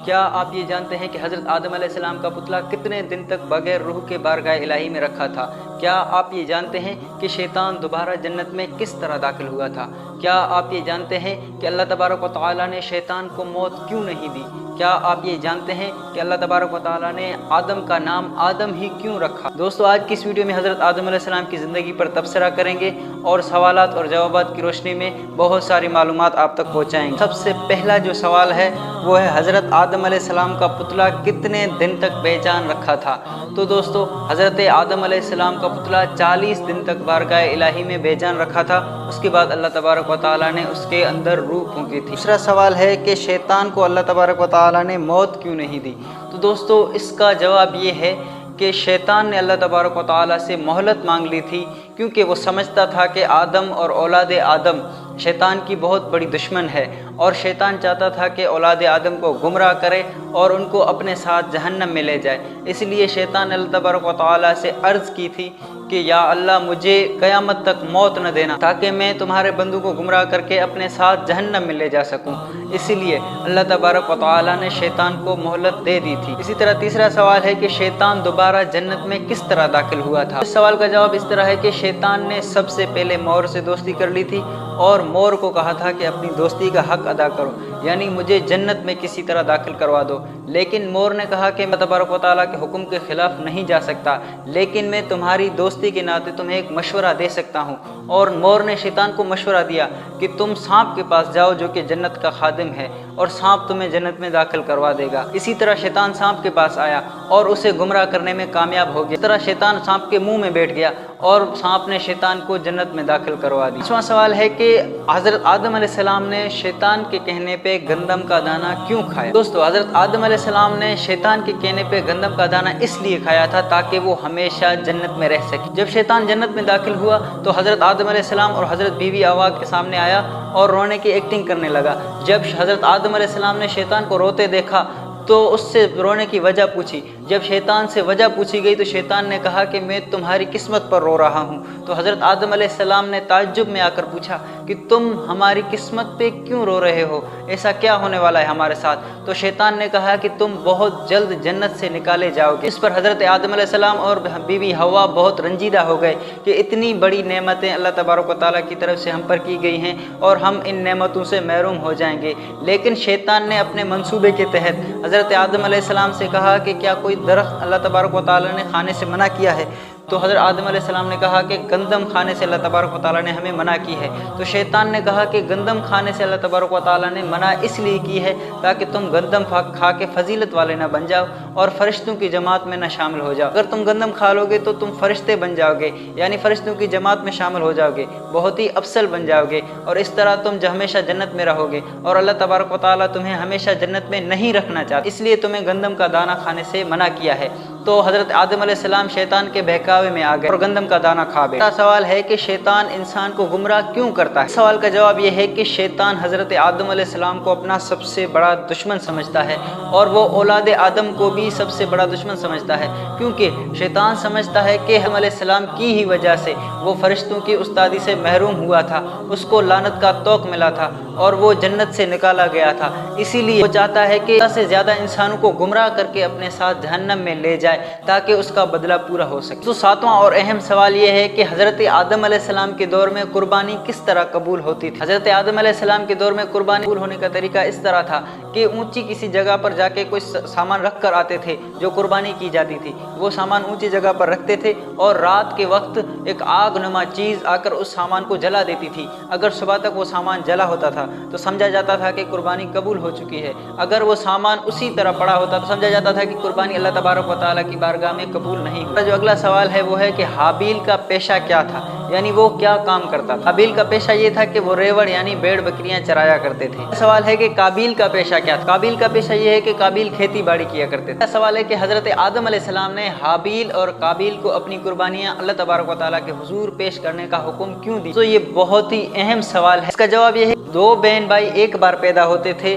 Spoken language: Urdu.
کیا آپ یہ جانتے ہیں کہ حضرت آدم علیہ السلام کا پتلا کتنے دن تک بغیر روح کے بارگاہ الہی میں رکھا تھا؟ کیا آپ یہ جانتے ہیں کہ شیطان دوبارہ جنت میں کس طرح داخل ہوا تھا؟ کیا آپ یہ جانتے ہیں کہ اللہ تبارک و تعالیٰ نے شیطان کو موت کیوں نہیں دی؟ کیا آپ یہ جانتے ہیں کہ اللہ تبارک و تعالیٰ نے آدم کا نام آدم ہی کیوں رکھا؟ دوستو، آج کی اس ویڈیو میں حضرت آدم علیہ السلام کی زندگی پر تبصرہ کریں گے اور سوالات اور جوابات کی روشنی میں بہت ساری معلومات آپ تک پہنچائیں گے۔ سب سے پہلا جو سوال ہے وہ ہے حضرت آدم علیہ السلام کا پتلا کتنے دن تک بے جان رکھا تھا؟ تو دوستو، حضرت آدم علیہ السلام کا پتلا 40 دن تک بارگاہ الہی میں بے جان رکھا تھا۔ اس کے بعد اللہ تبارک و تعالیٰ نے اس کے اندر روح پھونکی تھی۔ دوسرا سوال ہے کہ شیطان کو اللہ تبارک و تعالیٰ نے موت کیوں نہیں دی؟ تو دوستو، اس کا جواب یہ ہے کہ شیطان نے اللہ تبارک و تعالیٰ سے مہلت مانگ لی تھی، کیونکہ وہ سمجھتا تھا کہ آدم اور اولاد آدم شیطان کی بہت بڑی دشمن ہے، اور شیطان چاہتا تھا کہ اولاد آدم کو گمراہ کرے اور ان کو اپنے ساتھ جہنم میں لے جائے۔ اس لیے شیطان نے اللہ تبارک و تعالیٰ سے عرض کی تھی کہ یا اللہ، مجھے قیامت تک موت نہ دینا تاکہ میں تمہارے بندوں کو گمراہ کر کے اپنے ساتھ جہنم میں لے جا سکوں۔ اسی لیے اللہ تبارک و تعالیٰ نے شیطان کو مہلت دے دی تھی۔ اسی طرح تیسرا سوال ہے کہ شیطان دوبارہ جنت میں کس طرح داخل ہوا تھا؟ اس سوال کا جواب اس طرح ہے کہ شیطان نے سب سے پہلے مور سے دوستی کر لی تھی اور مور کو کہا تھا کہ اپنی دوستی کا حق ادا کرو، یعنی مجھے جنت میں کسی طرح داخل کروا دو۔ لیکن مور نے کہا کہ میں تبارک و تعالیٰ کے حکم کے خلاف نہیں جا سکتا، لیکن میں تمہاری دوستی کے ناطے تمہیں ایک مشورہ دے سکتا ہوں۔ اور مور نے شیطان کو مشورہ دیا کہ تم سانپ کے پاس جاؤ جو کہ جنت کا خادم ہے، اور سانپ تمہیں جنت میں داخل کروا دے گا۔ اسی طرح شیطان سانپ کے پاس آیا اور اسے گمراہ کرنے میں کامیاب ہو گیا۔ اس طرح شیطان سانپ کے منہ میں بیٹھ گیا اور سانپ نے شیطان کو جنت میں داخل کروا دی۔ پانچواں سوال ہے کہ حضرت آدم علیہ السلام نے شیطان کے کہنے پہ گندم کا دانہ کیوں کھایا؟ دوستو، حضرت آدم علیہ السلام نے شیطان کے کہنے پہ گندم کا دانہ اس لیے کھایا تھا تاکہ وہ ہمیشہ جنت میں رہ سکے۔ جب شیطان جنت میں داخل ہوا تو حضرت آدم علیہ السلام اور حضرت بیوی حوا کے سامنے آیا اور رونے کی ایکٹنگ کرنے لگا۔ جب حضرت آدم علیہ السلام نے شیطان کو روتے دیکھا تو اس سے رونے کی وجہ پوچھی۔ جب شیطان سے وجہ پوچھی گئی تو شیطان نے کہا کہ میں تمہاری قسمت پر رو رہا ہوں۔ تو حضرت آدم علیہ السلام نے تعجب میں آ کر پوچھا کہ تم ہماری قسمت پہ کیوں رو رہے ہو؟ ایسا کیا ہونے والا ہے ہمارے ساتھ؟ تو شیطان نے کہا کہ تم بہت جلد جنت سے نکالے جاؤ گے۔ اس پر حضرت آدم علیہ السلام اور بیوی حوا بہت رنجیدہ ہو گئے کہ اتنی بڑی نعمتیں اللہ تبارک و تعالیٰ کی طرف سے ہم پر کی گئی ہیں اور ہم ان نعمتوں سے محروم ہو جائیں گے۔ لیکن شیطان نے اپنے منصوبے کے تحت حضرت آدم علیہ السلام سے کہا کہ کیا کوئی درخت اللہ تبارک و تعالیٰ نے کھانے سے منع کیا ہے؟ تو حضرت آدم علیہ السلام نے کہا کہ گندم کھانے سے اللہ تبارک و تعالیٰ نے ہمیں منع کی ہے۔ تو شیطان نے کہا کہ گندم کھانے سے اللہ تبارک و تعالیٰ نے منع اس لیے کی ہے تاکہ تم گندم کھا کے فضیلت والے نہ بن جاؤ اور فرشتوں کی جماعت میں نہ شامل ہو جاؤ۔ اگر تم گندم کھا لو گے تو تم فرشتے بن جاؤ گے، یعنی فرشتوں کی جماعت میں شامل ہو جاؤ گے، بہت ہی افضل بن جاؤ گے، اور اس طرح تم ہمیشہ جنت میں رہو گے، اور اللہ تبارک و تعالیٰ تمہیں ہمیشہ جنت میں نہیں رکھنا چاہتا، اس لیے تمہیں گندم کا دانہ کھانے سے منع کیا ہے۔ تو حضرت آدم علیہ السلام شیطان کے بہکاوے میں آ گئے اور گندم کا دانہ کھا گئے۔ اگلا سوال ہے کہ شیطان انسان کو گمراہ کیوں کرتا ہے؟ اس سوال کا جواب یہ ہے کہ شیطان حضرت آدم علیہ السلام کو اپنا سب سے بڑا دشمن سمجھتا ہے، اور وہ اولاد آدم کو بھی سب سے بڑا دشمن سمجھتا ہے، کیونکہ شیطان سمجھتا ہے کہ آدم علیہ السلام کی ہی وجہ سے وہ فرشتوں کی استادی سے محروم ہوا تھا، اس کو لعنت کا طوق ملا تھا اور وہ جنت سے نکالا گیا تھا۔ اسی لیے وہ چاہتا ہے کہ زیادہ سے زیادہ انسانوں کو گمراہ کر کے اپنے ساتھ جہنم میں لے جائے تاکہ اس کا بدلہ پورا ہو سکے۔ تو ساتواں اور اہم سوال یہ ہے کہ حضرت آدم علیہ السلام کے دور میں قربانی کس طرح قبول ہوتی تھی؟ حضرت آدم علیہ السلام کے دور میں قربانی قبول ہونے کا طریقہ اس طرح تھا کہ اونچی کسی جگہ پر جا کے کوئی سامان رکھ کر آتے تھے جو قربانی کی جاتی تھی، وہ سامان اونچی جگہ پر رکھتے تھے اور رات کے وقت ایک آگ نما چیز آ کر اس سامان کو جلا دیتی تھی۔ اگر صبح تک وہ سامان جلا ہوتا تھا تو سمجھا جاتا تھا کہ قربانی قبول ہو چکی ہے، اگر وہ سامان اسی طرح پڑا ہوتا تو سمجھا جاتا تھا کہ قربانی اللہ تبارک و تعالیٰ کی بارگاہ میں قبول نہیں ہوئی۔ جو اگلا سوال ہے وہ ہے کہ حابیل کا پیشہ کیا تھا، یعنی وہ کیا کام کرتا تھا؟ حابیل کا پیشہ یہ تھا کہ وہ ریوڑ یعنی بھیڑ بکریاں چرایا کرتے تھے۔ سوال ہے کہ قابیل کا پیشہ کیا تھا؟ قابیل کا پیشہ یہ ہے کہ قابیل کھیتی باڑی کیا کرتے تھے۔ سوال ہے کہ حضرت آدم علیہ السلام نے حابیل اور قابیل کو اپنی قربانیاں اللہ تبارک و تعالیٰ کے حضور پیش کرنے کا حکم کیوں دی؟ تو یہ بہت ہی اہم سوال ہے۔ اس کا جواب یہ ہے دو بہن بھائی ایک بار پیدا ہوتے تھے